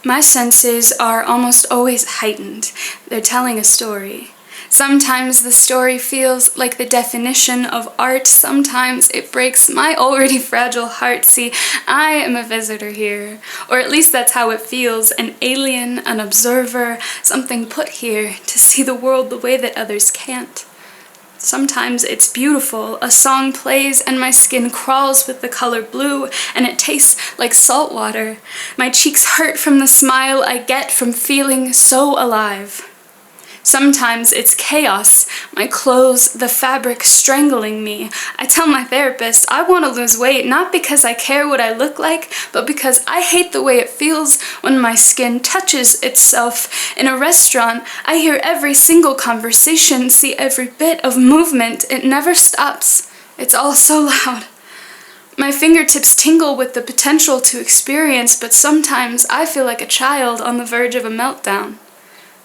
My senses are almost always heightened. They're telling a story. Sometimes the story feels like the definition of art. Sometimes it breaks my already fragile heart. See, I am a visitor here, or at least that's how it feels, an alien, an observer, something put here to see the world the way that others can't. Sometimes it's beautiful. A song plays and my skin crawls with the color blue, and it tastes like salt water. My cheeks hurt from the smile I get from feeling so alive. Sometimes it's chaos, my clothes, the fabric strangling me. I tell my therapist I want to lose weight, not because I care what I look like, but because I hate the way it feels when my skin touches itself. In a restaurant, I hear every single conversation, see every bit of movement. It never stops. It's all so loud. My fingertips tingle with the potential to experience, but sometimes I feel like a child on the verge of a meltdown.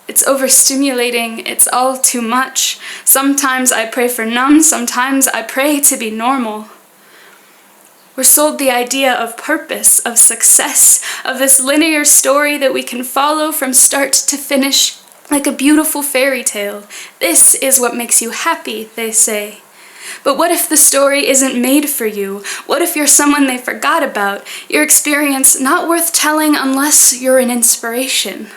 It's overstimulating, it's all too much. Sometimes I pray for numb, sometimes I pray to be normal. We're sold the idea of purpose, of success, of this linear story that we can follow from start to finish like a beautiful fairy tale. This is what makes you happy, they say. But what if the story isn't made for you? What if you're someone they forgot about? Your experience not worth telling unless you're an inspiration.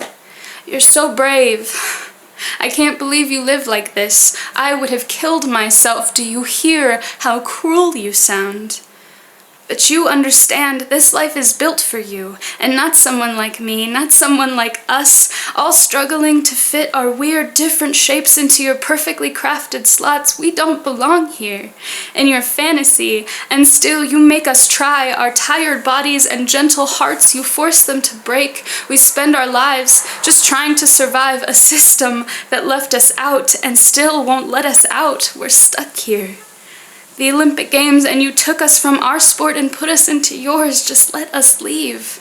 You're so brave. I can't believe you live like this. I would have killed myself. Do you hear how cruel you sound? But you understand this life is built for you, and not someone like me, not someone like us, all struggling to fit our weird different shapes into your perfectly crafted slots. We don't belong here, in your fantasy, and still you make us try. Our tired bodies and gentle hearts, you force them to break. We spend our lives just trying to survive a system that left us out and still won't let us out. We're stuck here. The Olympic Games, and you took us from our sport and put us into yours. Just let us leave.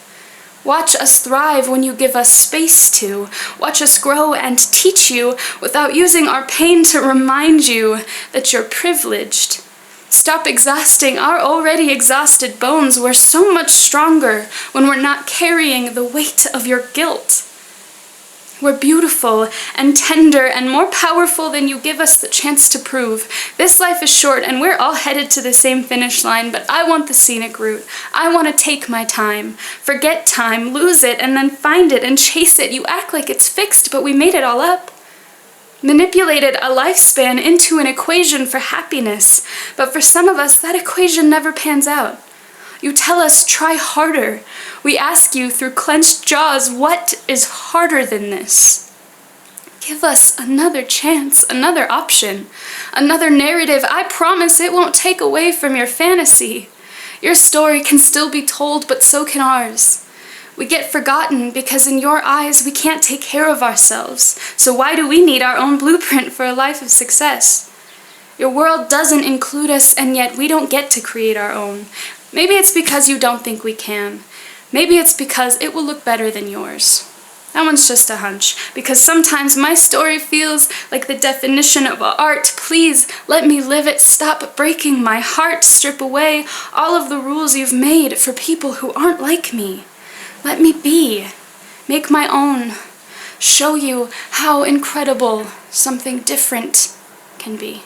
Watch us thrive when you give us space to. Watch us grow and teach you without using our pain to remind you that you're privileged. Stop exhausting our already exhausted bones. We're so much stronger when we're not carrying the weight of your guilt. We're beautiful and tender and more powerful than you give us the chance to prove. This life is short and we're all headed to the same finish line, but I want the scenic route. I want to take my time. Forget time, lose it, and then find it and chase it. You act like it's fixed, but we made it all up. Manipulated a lifespan into an equation for happiness, but for some of us, that equation never pans out. You tell us, try harder. We ask you through clenched jaws, what is harder than this? Give us another chance, another option, another narrative. I promise it won't take away from your fantasy. Your story can still be told, but so can ours. We get forgotten because in your eyes we can't take care of ourselves. So why do we need our own blueprint for a life of success? Your world doesn't include us, and yet we don't get to create our own. Maybe it's because you don't think we can. Maybe it's because it will look better than yours. That one's just a hunch, because sometimes my story feels like the definition of art. Please let me live it. Stop breaking my heart. Strip away all of the rules you've made for people who aren't like me. Let me be. Make my own. Show you how incredible something different can be.